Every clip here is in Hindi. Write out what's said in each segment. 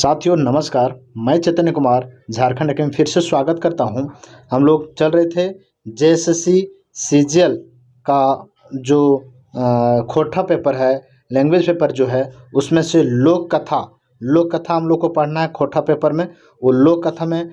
साथियों नमस्कार, मैं चैतन्य कुमार झारखंड अकेडमी फिर से स्वागत करता हूं। हम लोग चल रहे थे जेएसएससी सीजीएल का जो खोटा पेपर है, लैंग्वेज पेपर जो है, उसमें से लोक कथा हम लोग को पढ़ना है। खोटा पेपर में वो लोक कथा में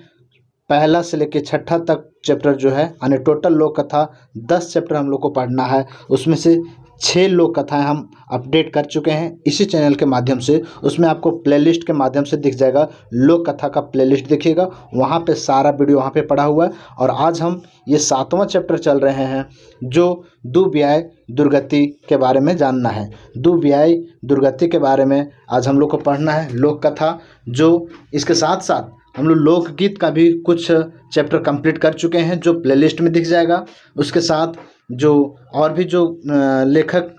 पहला से लेकर छठा तक चैप्टर जो है, यानी टोटल लोक कथा 10 चैप्टर हम लोग को पढ़ना है। उसमें से 6 लोक कथाएँ हम अपडेट कर चुके हैं इसी चैनल के माध्यम से। उसमें आपको प्लेलिस्ट के माध्यम से दिख जाएगा, लोक कथा का प्लेलिस्ट दिखिएगा, वहाँ पे सारा वीडियो वहाँ पे पड़ा हुआ है। और आज हम ये 7वां चैप्टर चल रहे हैं जो दुव्याय दुर्गति के बारे में जानना है। दुव्याय दुर्गति के बारे में आज हम लोग को पढ़ना है, लोक कथा। जो इसके साथ साथ हम लोग लोकगीत का भी कुछ चैप्टर कंप्लीट कर चुके हैं जो प्लेलिस्ट में दिख जाएगा। उसके साथ जो और भी जो लेखक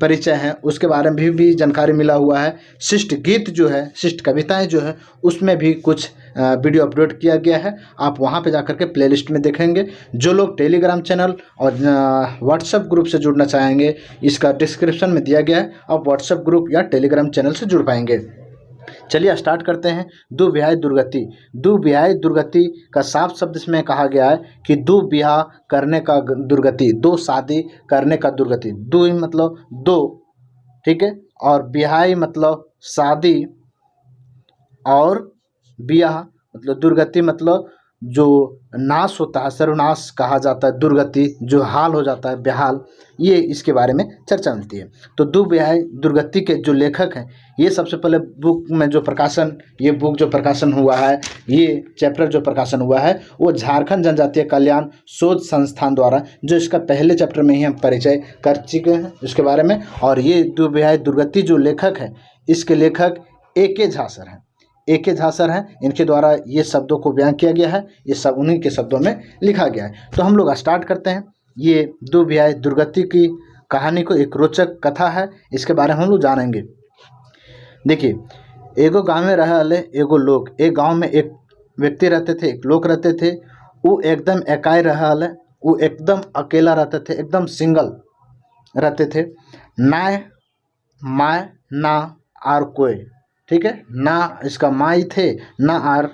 परिचय हैं उसके बारे में भी जानकारी मिला हुआ है। शिष्ट गीत जो है, शिष्ट कविताएं जो है, उसमें भी कुछ वीडियो अपलोड किया गया है। आप वहां पे जाकर के प्लेलिस्ट में देखेंगे। जो लोग टेलीग्राम चैनल और व्हाट्सएप ग्रुप से जुड़ना चाहेंगे, इसका डिस्क्रिप्शन में दिया गया है, आप व्हाट्सएप ग्रुप या टेलीग्राम चैनल से जुड़ पाएंगे। चलिए स्टार्ट करते हैं। दुव्याय दुर्गति। दुव्याय दुर्गति का साफ शब्द इसमें कहा गया है कि दो ब्याह करने का दुर्गति, दो शादी करने का दुर्गति। दो मतलब दो, ठीक है, और ब्याह मतलब शादी, और ब्याह मतलब दुर्गति मतलब जो नाश होता है, सर्वनाश कहा जाता है। दुर्गति जो हाल हो जाता है, बेहाल, ये इसके बारे में चर्चा मिलती है। तो दुव्याय दुर्गति के जो लेखक हैं, ये सबसे पहले बुक में जो प्रकाशन, ये बुक जो प्रकाशन हुआ है, ये चैप्टर जो प्रकाशन हुआ है, वो झारखंड जनजातीय कल्याण शोध संस्थान द्वारा, जो इसका पहले चैप्टर में ही हम परिचय कर चुके हैं इसके बारे में। और ये दुव्याय दुर्गति जो लेखक है, इसके लेखक ए.के. झासर हैं। ए.के. झासर हैं, इनके द्वारा ये शब्दों को बयान किया गया है, ये सब उन्हीं के शब्दों में लिखा गया है। तो हम लोग स्टार्ट करते हैं। ये दुव्याय दुर्गति की कहानी को एक रोचक कथा है, इसके बारे में हम लोग जानेंगे। देखिए, एगो गाँव में रह वाले एगो लोग, एक गांव में एक व्यक्ति रहते थे, एक लोग रहते थे। वो एकदम एकाई रह वाले, वो एकदम अकेला रहते थे, एकदम सिंगल रहते थे। ना माँ ना आर कोई, ठीक है, ना इसका माई थे, ना आर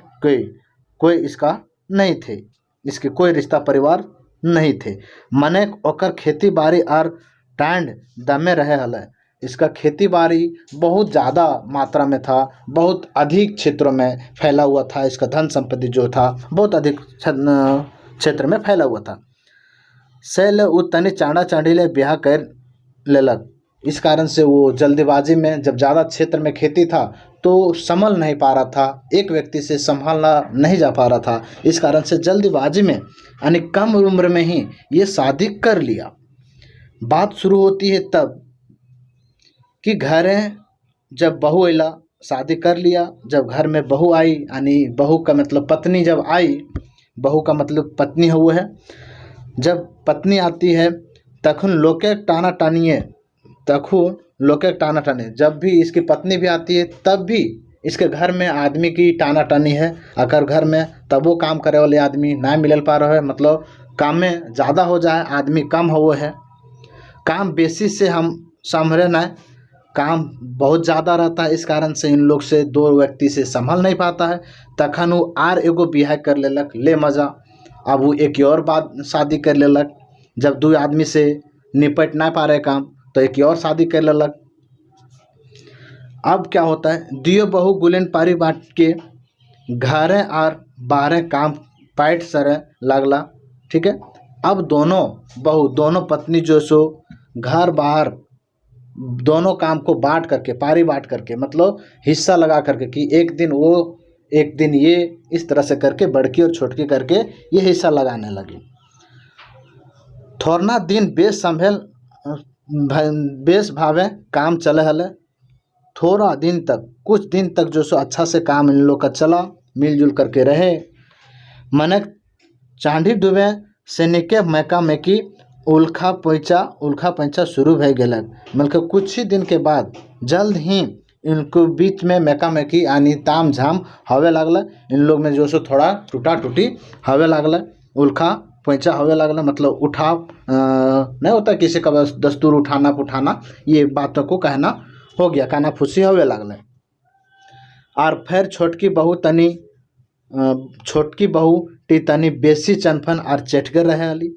कोई इसका नहीं थे, इसके कोई रिश्ता परिवार नहीं थे। मने ओकर खेती बाड़ी और टांड दमे रहे हल। इसका खेती बाड़ी बहुत ज़्यादा मात्रा में था, बहुत अधिक क्षेत्रों में फैला हुआ था। इसका धन संपत्ति जो था बहुत अधिक क्षेत्र में फैला हुआ था। सैल उ तनी चांडा चांडीले ब्याह कर लेलक। इस कारण से वो जल्दीबाजी में, जब ज़्यादा क्षेत्र में खेती था तो संभल नहीं पा रहा था, एक व्यक्ति से संभालना नहीं जा पा रहा था। इस कारण से जल्दीबाजी में, यानी कम उम्र में ही ये शादी कर लिया। बात शुरू होती है तब कि घर जब बहू अला, शादी कर लिया। जब घर में बहू आई, यानी बहू का मतलब पत्नी जब आई, बहू का मतलब पत्नी हुआ है। जब पत्नी आती है तखुन लोके टाना टानिए, तखुन लोके टाना टानी, जब भी इसकी पत्नी भी आती है तब भी इसके घर में आदमी की टाना टानी है। अगर घर में तब वो काम करे वाले आदमी ना मिल पा रहा है, मतलब काम में ज़्यादा हो जाए, आदमी कम हो है, काम बेसी से हम संभरे ना, काम बहुत ज़्यादा रहता है। इस कारण से इन लोग से, दो व्यक्ति से संभल नहीं पाता है। तखन वो आर एगो ब्याह कर लेलक, ले मज़ा। अब वो एक और बात शादी कर लेलक। जब दो आदमी से निपट ना पा रहे काम, तो एक और शादी कर लेलक। अब क्या होता है, दियो बहू गुलेन पारी बांट के घरे और बाहर काम पाइट सरे लगला, ठीक है। अब दोनों बहू, दोनों पत्नी जो सो घर बाहर दोनों काम को बांट करके, पारी बांट करके, मतलब हिस्सा लगा करके, कि एक दिन वो एक दिन ये, इस तरह से करके बड़की और छोटकी करके ये हिस्सा लगाने लगी। थोड़ना दिन बेस भावे काम चले हले। थोड़ा दिन तक, कुछ दिन तक जो सो अच्छा से काम इन लोग का चला, मिलजुल करके रहे। मने चांदी डूबे से निके मैका मैकी उल्खा पैंचा शुरू भे गेलक। मतलब कुछ ही दिन के बाद, जल्द ही इनको बीच में मैका मैकी यानी ताम झाम हवे लागल। इन लोग में जो सो थोड़ा टूटा टूटी हवे लागल, उल्खा पैंचा हवे लागल, मतलब उठाव नहीं होता किसी का दस्तूर, उठाना पुठाना, ये बातों को कहना हो गया, काना फूसी हवे लागल। और फिर छोटकी बहू टी तनी बेसी चनफन और चेटगर रहे वाली।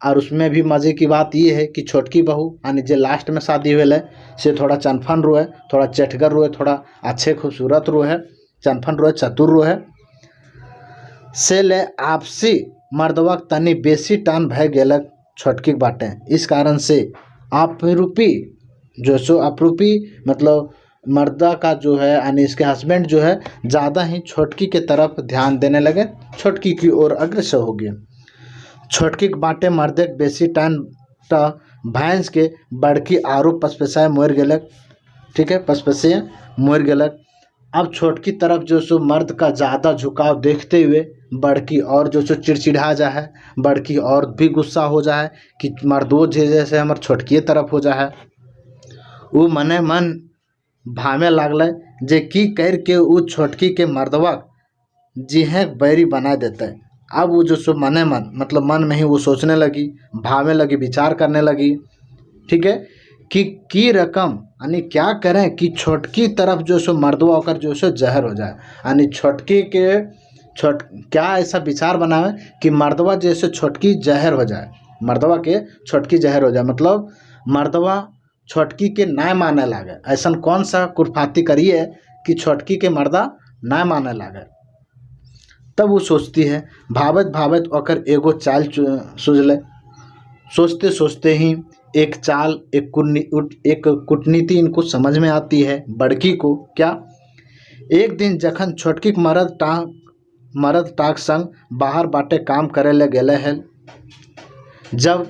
और उसमें भी मज़े की बात ये है कि छोटकी बहू यानी जो लास्ट में शादी हुए से थोड़ा चनफन रोए, थोड़ा चेटगर रोए, थोड़ा अच्छे खूबसूरत रोए, चनफन रोए, चतुर रोए से ले आपसी मर्दवा तनी बेसी टान भय गेलक छोटकी बाटे। इस कारण से अपरूपी मतलब मर्दा का जो है यानी इसके हस्बैंड जो है ज़्यादा ही छोटकी के तरफ ध्यान देने लगे, छोटकी की ओर अग्रसर हो गए। छोटकी बाटे मर्दे बेसी टान भैंस के बड़की आरो पसपसाए मोर गेलक। ठीक है, पसपसे मोर गेलक। अब छोटकी तरफ जो सो मर्द का ज़्यादा झुकाव देखते हुए बड़की और जो सो चिड़चिड़ा जा है, बड़की और भी गुस्सा हो जा है कि मर्दो जैसे हमार छोटकी तरफ हो जा है। वो मने मन भावे लागल जे की कर के वो छोटकी के मर्दवा जी है बैरी बना देते। अब वो जो सो मने मन मतलब मन में ही वो सोचने लगी, भावे लगी, विचार करने लगी। ठीक है, कि रकम यानी क्या करें कि छोटकी तरफ जो सो मर्दवा होकर जो सो जहर हो जाए, यानी क्या ऐसा विचार बनावे कि मर्दवा जैसे छोटकी जहर हो जाए, मर्दवा के छोटकी जहर हो जाए, मतलब मर्दवा छोटकी के ना माने लागे। ऐसा कौन सा कुरफाती करिए कि छोटकी के मर्दा ना माने लागे। तब वो सोचती है, भावत भावत ओकर एगो चाल सूझले। सोचते सोचते ही एक चाल, एक कूटनीति इनको समझ में आती है बड़की को। क्या, एक दिन जखन छोटकी मर्द टाक संग बाहर बाटे काम करे ले गेले है। जब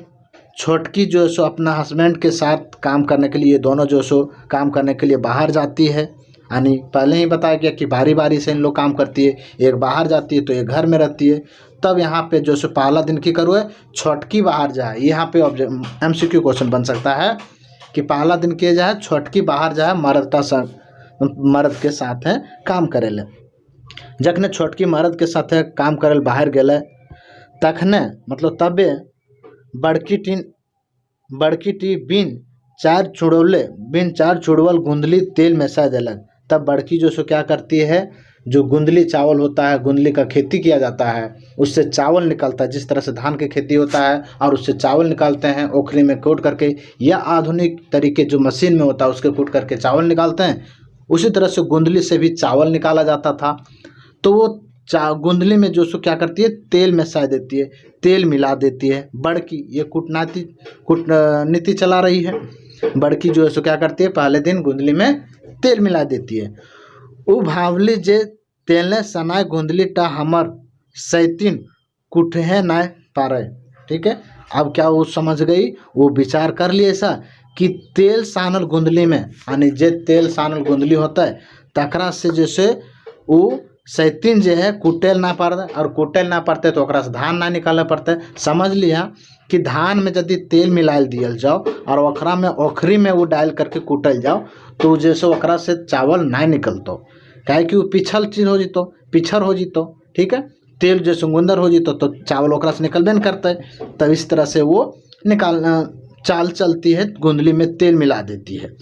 छोटकी जो सो अपना हस्बैंड के साथ काम करने के लिए, दोनों जो सो काम करने के लिए बाहर जाती है, यानी पहले ही बताया गया कि बारी बारी से इन लोग काम करती है, एक बाहर जाती है तो एक घर में रहती है। तब यहाँ पे जो सो पहला दिन की करो है छोटकी बाहर जाए। यहाँ पे MCQ क्वेश्चन बन सकता है कि पहला दिन के जाए छोटकी बाहर जाए मर्द के साथ है काम करे ले। जखने छोटकी मर्द के साथ है काम करे बाहर गए तखने मतलब तबे बड़की टी बिन चार चुड़वल गुंदली तेल में सा देलक। तब बड़की जो सो क्या करती है, जो गुंदली चावल होता है, गुंदली का खेती किया जाता है, उससे चावल निकलता है। जिस तरह से धान की खेती होता है और उससे चावल निकालते हैं ओखली में कूट करके, या आधुनिक तरीके जो मशीन में होता है उसके कूट करके चावल निकालते हैं, उसी तरह से गुंदली से भी चावल निकाला जाता था। तो वो गुंदली में जो सो क्या करती है, तेल में सा देती है, तेल मिला देती है। बड़की ये कूटनीति चला रही है। बड़की जो है सो क्या करती है, पहले दिन गुंदली में तेल मिला देती है। उ भावली जे तेलने सनाय गुंदली टा हमर सैतीन कुठे ना पारे। ठीक है, अब क्या वो समझ गई, वो विचार कर लिए ऐसा कि तेल सानल गुंदली में, यानी जे तेल सानल गुंदली होता है तकरा से जैसे वो सैतीन जो है कुटेल ना पड़ते, और कुटेल ना पड़ते तो ओकरा से धान ना निकालना पड़ते। समझ लिया कि धान में यदि तेल मिलाल दियल जाओ और ओकरा में ओखरी में वो डाल करके कुटल जाओ तो जैसे ओकरा से चावल ना निकलतो, काहे कि वो पिछर हो जीतो। ठीक है, तेल जैसे गुंदर हो जीतो तो चावल ओकरा से निकलबे न करते। तब इस तरह से वो चाल चलती है, गुंदली में तेल मिला देती है।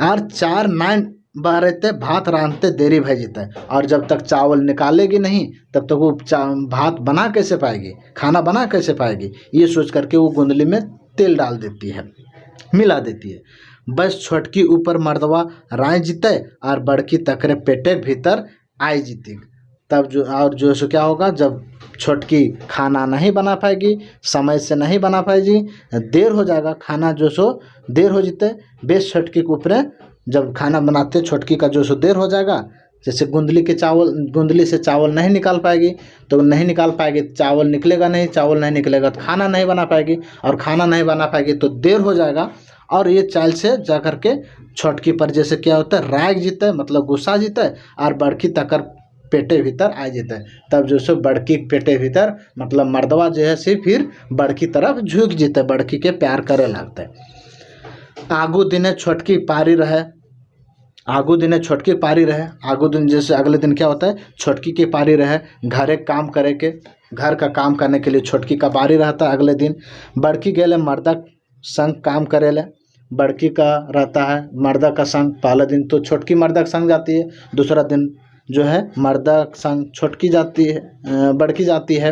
और 4 9 बहरते भात रांधते देरी भय जाता है, और जब तक चावल निकालेगी नहीं तब तक वो भात बना कैसे पाएगी, खाना बना कैसे पाएगी। ये सोच करके वो गुंदली में तेल डाल देती है, मिला देती है। बस छोटकी ऊपर मर्दवा राय जीते और बड़की तकरे पेटे भीतर आई जीती। तब जो सो क्या होगा, जब छोटकी खाना नहीं बना पाएगी, समय से नहीं बना पाएगी, देर हो जाएगा, खाना जो सो देर हो जीते। बेस छोटकी के ऊपर जब खाना बनाते छोटकी का जो सो देर हो जाएगा, जैसे गुंदली से चावल नहीं निकाल पाएगी तो नहीं निकाल पाएगी, चावल निकलेगा नहीं, चावल नहीं निकलेगा तो खाना नहीं बना पाएगी, और खाना नहीं बना पाएगी तो देर हो जाएगा। और ये चाल से जा कर के छोटकी पर जैसे क्या होता है, राग जीता है मतलब गुस्सा जीता है, और बड़की तकर पेटे भीतर आ जाता है। तब जो सो बड़की पेटे भीतर मतलब मर्दवा जो है से फिर बड़की तरफ झुक जीता है, बड़की के प्यार करे लगता है। आगू दिन छोटकी पारी रहे, आगू दिन जैसे अगले दिन क्या होता है, छोटकी की पारी रहे, घर का काम करने के लिए छोटकी का बारी रहता है। अगले दिन बड़की गेले मर्दा संग काम करेले, बड़की का रहता है मर्दा का संग। पहला दिन तो छोटकी मर्दा के संग जाती है, दूसरा दिन जो है मर्दा संग छोटकी जाती है, बड़की जाती है।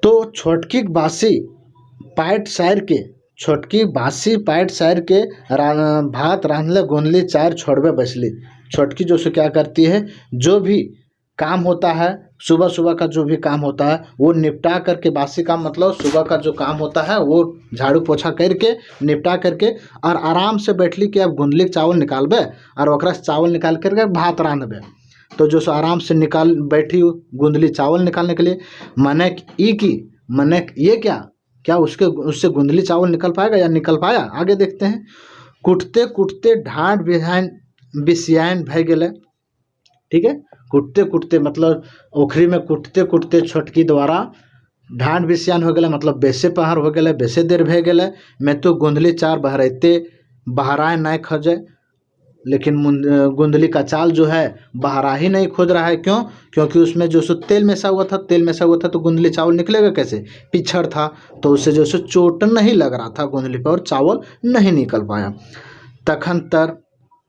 तो छोटकी बासी पाइट सार के छोटकी बासी पाइट सार के भात रांधले गोंदली चार छोड़वे बसली। छोटकी जो सो क्या करती है, जो भी काम होता है सुबह सुबह का जो भी काम होता है वो निपटा करके, बासी काम मतलब सुबह का जो काम होता है वो झाड़ू पोछा करके निपटा करके और आराम से बैठली कि अब गुंदली चावल निकालबे और ओकरा से चावल निकाल करके भात रांधबे। तो जो सो आराम से निकाल बैठी गुंदली चावल निकालने के लिए। मने ई की मने ये क्या उससे गुंदली चावल निकल पाएगा या निकल पाया, आगे देखते हैं। कुटते कुटते ढाड बिसियान भय गेले। ठीक है, कुटते कुटते मतलब ओखरी में कुटते कुटते छोटकी द्वारा ढाड बिसियान हो गए, मतलब बेसे पहर हो गए, बेसे देर भय गए। मैं तो गुंदली चार बहरते बहराए नहीं खोजे, लेकिन गुंदली का चाल जो है बहरा ही नहीं खोज रहा है। क्यों? क्योंकि उसमें जो सो तेल मेसा हुआ था, तो गुंदली चावल निकलेगा कैसे, पिछड़ था, तो उससे जो सो चोट नहीं लग रहा था गुंदली पर और चावल नहीं निकल पाया।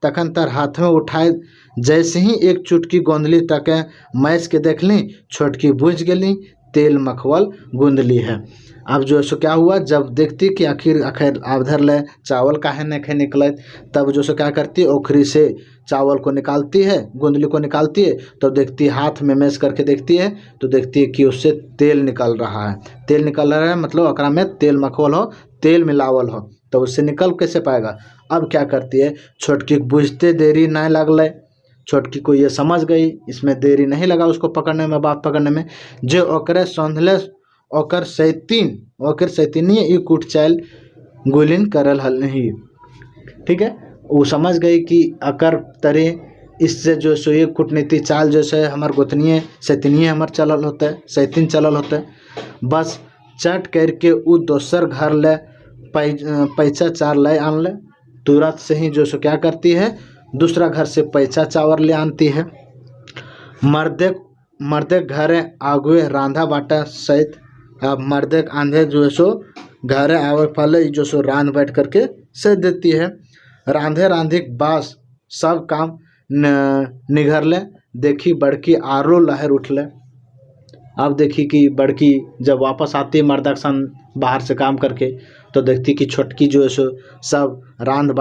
तखन तर हाथ में उठाए जैसे ही एक चुटकी गोंदली तक मैस के देख ली, छोटकी बुझ गई तेल मखवल गुंदली है। अब जो सो क्या हुआ, जब देखती कि आखिर आधर ले चावल काहे नहीं निकले, तब जो सो क्या करती, ओखरी से चावल को निकालती है, गुंदली को निकालती है, तो देखती हाथ में मैस करके देखती है, तो देखती है कि उससे तेल निकल रहा है। तेल निकल रहा है मतलब ओकरा में तेल मखवल हो, तेल मिलावल हो, तो उससे निकल कैसे पाएगा। अब क्या करती है, छोटकी बुझते देरी नहीं लगल, छोटकी को ये समझ गई, इसमें देरी नहीं लगा उसको पकड़ने में, बात पकड़ने में। जो ओकरे सौंधले ओकर सैतीनी ई कुट चाल गुलिन करल हल नहीं। ठीक है, वो समझ गई कि अकर तरे इससे जो सो ये कूटनीति चाल जैसे हमार गोतनीय सैतनीय हमार चलल होते, सैतीन चलल होते। बस चट करके वो दोसर घर ले पैसा चार ले आन ले, तुरंत से ही जो सो क्या करती है, दूसरा घर से पैसा चावल ले आनती है। मर्दे घरे आगुए रांधा बाटा सहित। अब मर्दे आंधे जो सो घरे आवे पहले जो सो रांध बैठ करके सह देती है। रांधे बास सब काम निघर ले, देखी बड़की आरो लहर उठ ले। अब देखी कि बड़की जब वापस आती है मर्दा के संग बाहर से काम करके, तो देखती कि छोटकी जो है सो सब रांध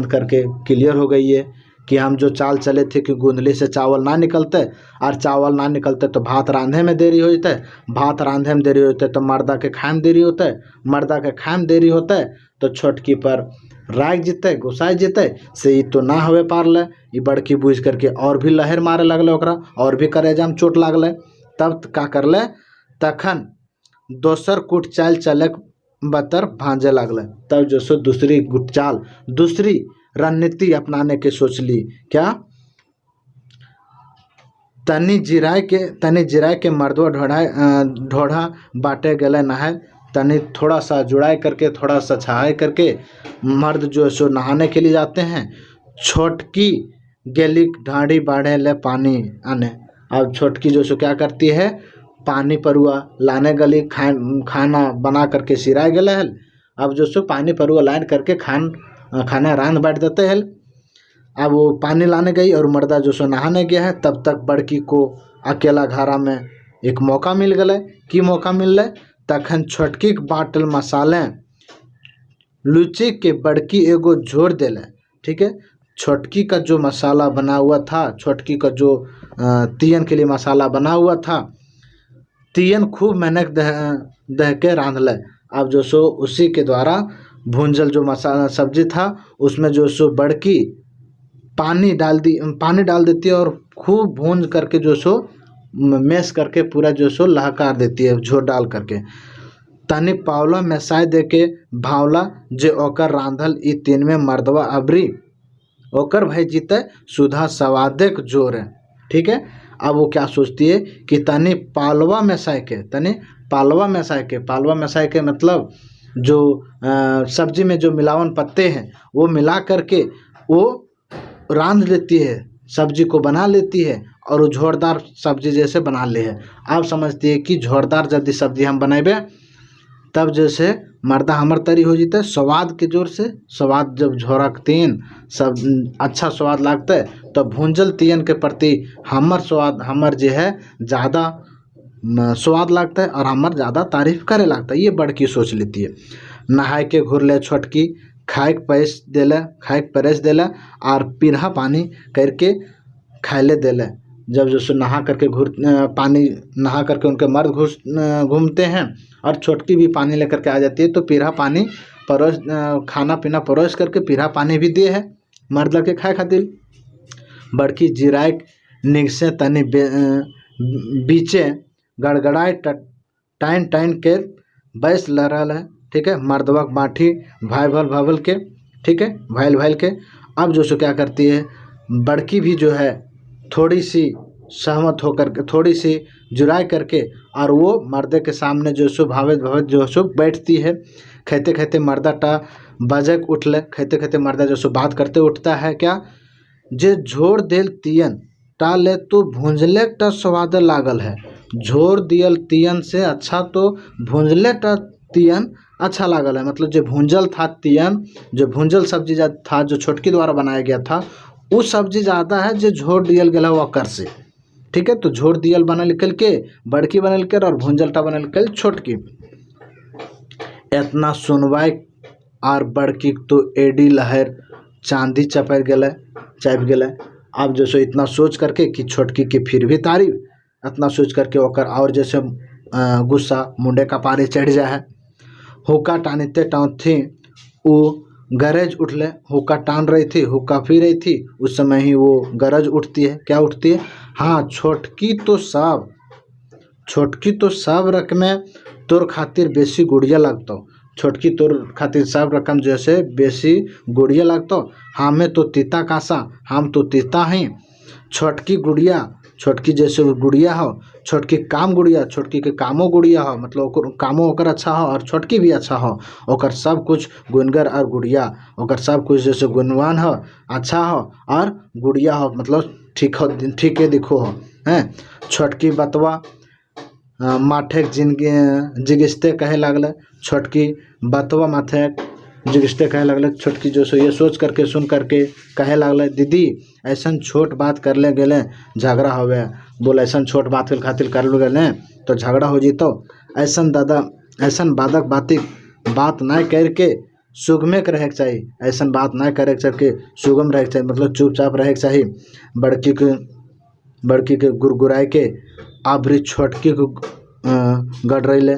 करके क्लियर हो गई है कि हम जो चाल चले थे कि गुंदली से चावल ना निकलते, और चावल ना निकलते तो भात रांधे में देरी होते, भात रांधे में देरी होते तो मर्दा के खाए में देरी होते, मर्दा के खाए में देरी होते तो छोटकी पर राग जीते, गुस्साए जीते से ई तो ना होवे पारले। ई बड़की बुझ करके और भी लहर मारे लगले ओकरा, और भी करेजा में चोट लागले। तब का करले, तखन दोसर कुट चाल चले बतर भांजे लगले। तब जो सो दूसरी रणनीति अपनाने के सोचली। क्या? तनी जिराय के मर्दवा ढोढ़ा बाटे गले नहाए, तनी थोड़ा सा जुड़ाई करके, थोड़ा सा छहाई करके मर्द जो है सो नहाने के लिए जाते हैं। छोटकी गेली ढाड़ी बाढ़े ले पानी आने। अब छोटकी जो सो क्या करती है, पानी परुआ लाने गली, खाना बना करके सिराए गले है। अब जो सो पानी परुआ लाइन करके खाना रांध बैठ देते हैं। अब वो पानी लाने गई और मर्दा जो सो नहाने गया है, तब तक बड़की को अकेला घरा में एक मौका मिल गए। की मौका मिल रहा? तखन छोटकी बाटल मसाले लुची के बड़की एगो झोर देले। ठीक है, छोटकी का जो मसाला बना हुआ था, छोटकी का जो तियन के लिए मसाला बना हुआ था, तियन खूब मेहनत दह के रांध ले। अब जो सो उसी के द्वारा भूंजल जो मसाला सब्जी था उसमें जो सो बड़की पानी डाल देती है और खूब भूंज करके जो सो मैश करके पूरा जो सो लहकार देती है झोर डाल करके। तनी पावला मेसाय दे के भावला जे ओकर रांधल ई तीन में मर्दवा अबरी ओकर भाई जीते सुधा सवादेक जोर है। ठीक है, अब वो क्या सोचती है कि तनी पालवा मेसाय के मतलब जो सब्जी में जो मिलावन पत्ते हैं वो मिला करके वो रांध लेती है, सब्जी को बना लेती है और वो झोरदार सब्जी जैसे बना ले है। आप समझती है कि झोरदार यदि सब्जी हम बनाएबे तब जैसे मर्दा हमर तरी हो जीते स्वाद के जोर से। स्वाद जब झोरक तीन सब अच्छा स्वाद लागते तो भूंजल तियन के प्रति हमर स्वाद हमर जे है ज़्यादा स्वाद लगता है और हमर ज़्यादा तारीफ करे लगता है। ये बड़की सोच लेती है। नहाय के घूर ले छोटकी, खाए के पैस देले, खाए के परस देले और पीढ़ा पानी करके खाए देले। जब जो नहा करके पानी नहा करके उनके मर्द घूमते हैं और छोटकी भी पानी लेकर के आ जाती है तो पीढ़ा पानी परोस खाना पीना परोस करके पीढ़ा पानी भी दिए है मर्द लगे खाए खातिर। बड़की जिराए निगसे तनी बीचे गड़गड़ाए टाइन टाइन के बैस लहरल है। ठीक है, मर्दवा बाठी भाई भल के, ठीक है, भाईल के। अब जो सो क्या करती है बड़की भी जो है थोड़ी सी सहमत होकर के थोड़ी सी जुराई करके और वो मर्दे के सामने जो सो भावे जो सो बैठती है। खेते खेते मर्दा टा बजक उठले, खेते खेते मर्दा जो सो बात करते उठता है क्या, जे झोर देल तियन टाले तो भूंजले टा स्वाद लागल है। झोर दियल तियन से अच्छा तो भूंजले टा तियन अच्छा लागल है। मतलब जो भूंजल था तियन, जो भूंजल सब्जी था जो छोटकी द्वारा बनाया गया था वो सब्जी ज़्यादा है जो झोर दियल गया वो कर से। ठीक है, तो झोर दियल बना निकल के बड़की बनल कर और भूंजलटा बनल कर छोटकी। इतना सुनवाई और बड़की तो एडी लहर चांदी चप गए। अब जैसे इतना सोच करके कि छोटकी की फिर भी तारीफ, इतना सोच करके ओकर और जैसे गुस्सा मुंडे का पारे चढ़ जाए है। हुक्का टानते टानते वो गरज उठले, हुक्का टान रही थी, हुक्का पी रही थी, उस समय ही वो गरज उठती है। क्या उठती है, हाँ छोटकी तो सब रकमें तोर खातिर बेसी गुड़िया लगता। छोटकी तोर खातिर सब रकम जैसे बेसी गुड़िया लगता। हमें तो तीता कासा, हम तो तीता हैं। छोटकी गुड़िया, छोटकी जैसे गुड़िया हो, छोटकी काम गुड़िया, छोटकी के कामों गुड़िया हो, मतलब कामों ओकर अच्छा हो और छोटकी भी अच्छा हो। ओकर सब कुछ गुनगर और गुड़िया, ओकर सब कुछ जैसे गुणवान हो, अच्छा हो और गुड़िया हो, मतलब ठीक है दिखो हो हैं। छोटकी बतवा माथे जिगिस्ते कहे लगल, छोटकी बतवा माथे जिगिस्ते कहे लगल। छोटकी जो सो ये सोच करके सुन करके कहे लगल, दीदी ऐसा छोट बात कर ले गए झगड़ा होवे। बोल ऐसा छोट बात के खातिर कर लो गए तो झगड़ा हो जीतो। ऐसा दादा ऐसा बात ना करके सुगमे के रहे के चाहिए। ऐसा बात ना करे के सुगम रहे के चाहिए, मतलब चुपचाप रहे के चाहिए। बड़की के गुरगुराए के आबरी छोटकी को गड़रैले,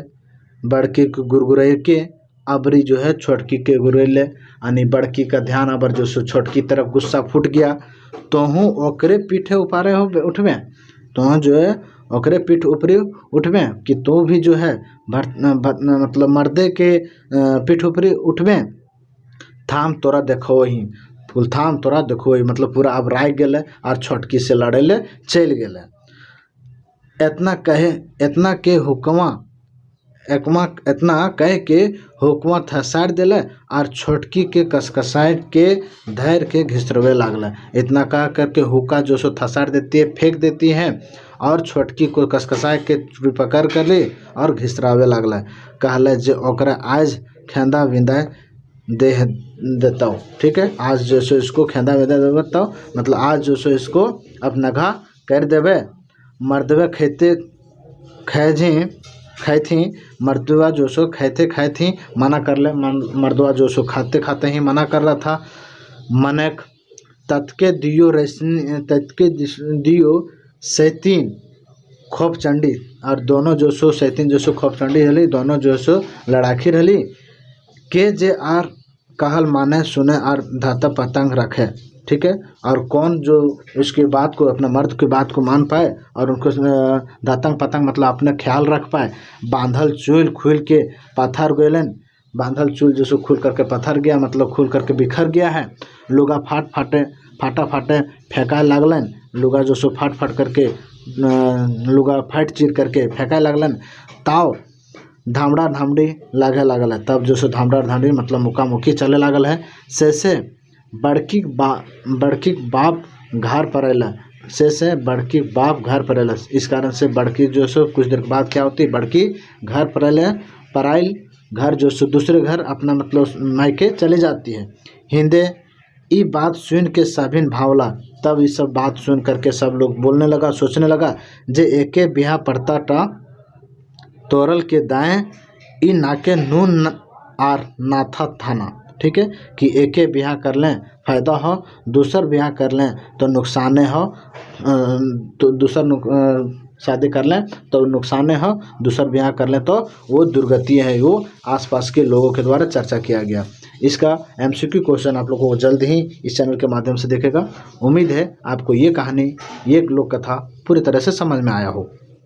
बड़की के गुरगुराए के अबरी जो है छोटकी के गुरैले। यानी बड़की का ध्यान अबर जो सो छोटकी तरफ गुस्सा फूट गया तो हूँ ओकरे पीठे उपारे हो उठवें, तो जो है ओकरे पीठ ऊपरी उठवें कि तो भी जो है मतलब मर्दे के पीठ ऊपरी उठवें। थाम तोरा देखो ही, फुल थाम तोरा देखो ही, मतलब पूरा अब राग गए और छोटकी से लड़े ले चल गए। इतना कह के हुक्मा थसार दिले और छोटकी के कसकसाए के धैर्य के घिसरवे लागल। इतना कह करके हुक्का जो सो थसार देती है, फेंक देती है और छोटकी को कसकसाए के पकड़ कर ली और घिसरावे लागल। कहले जे ओकरा आज खेंदा विदा दे देता हूँ। ठीक है, आज जो सो इसको खेंदा विदा दे देता हूँ, मतलब आज जो सो इसको अब नघा कर देवे। मर्दवे खाई थी, मर्दवा जो सो खाई थी मना कर ले। मर्दवा जो सो खाते खाते ही मना कर रहा था। मनक तत्के दियो सैतीन खोप चंडी, और दोनों जो सो सैतीन जो सो खोप चंडी रही, दोनों जो सो लड़ाखी रही के जे आर कहल माने सुने और धाता पतंग रखे। ठीक है, और कौन जो इसकी बात को, अपने मर्द की बात को मान पाए और उनको दातंग पतंग मतलब अपने ख्याल रख पाए। बांधल चूल खुल के पत्थर गलन, बांधल चूल जो सो खुल करके पत्थर गया, मतलब खुल करके बिखर गया है। लुगा फाटा फाटे फेंकाए लागलन, लुगा जो सो फाट करके लुगा फाट चीर करके फेंकाए लागलन। ताव धामड़ा धामड़ी लागे लागल है, तब जो सो धामड़ा धामड़ी मतलब मुका मुकी चले लागल है। से बड़की बाप घर पर अला, से बड़की बाप घर पर अला। इस कारण से बड़की जो सो कुछ देर बाद क्या होती है, बड़की घर पर आइल घर जो दूसरे घर अपना मतलब मायके चले जाती है। हिंदे ई बात सुन के सभिन भावला। तब ये सब बात सुन करके सब लोग बोलने लगा, सोचने लगा जे एके बिहा पड़ता टा तोरल के दाएं ई नाके नून आर नाथा थाना। ठीक है, कि एके ब्याह कर लें फ़ायदा हो, दूसर ब्याह कर लें तो नुकसाने हो, तो दूसर शादी कर लें तो नुकसाने हो, दूसर ब्याह कर लें तो वो दुर्गति है। वो आसपास के लोगों के द्वारा चर्चा किया गया। इसका MCQ क्वेश्चन आप लोगों को जल्द ही इस चैनल के माध्यम से देखेगा। उम्मीद है आपको ये कहानी, ये लोक कथा पूरी तरह से समझ में आया हो।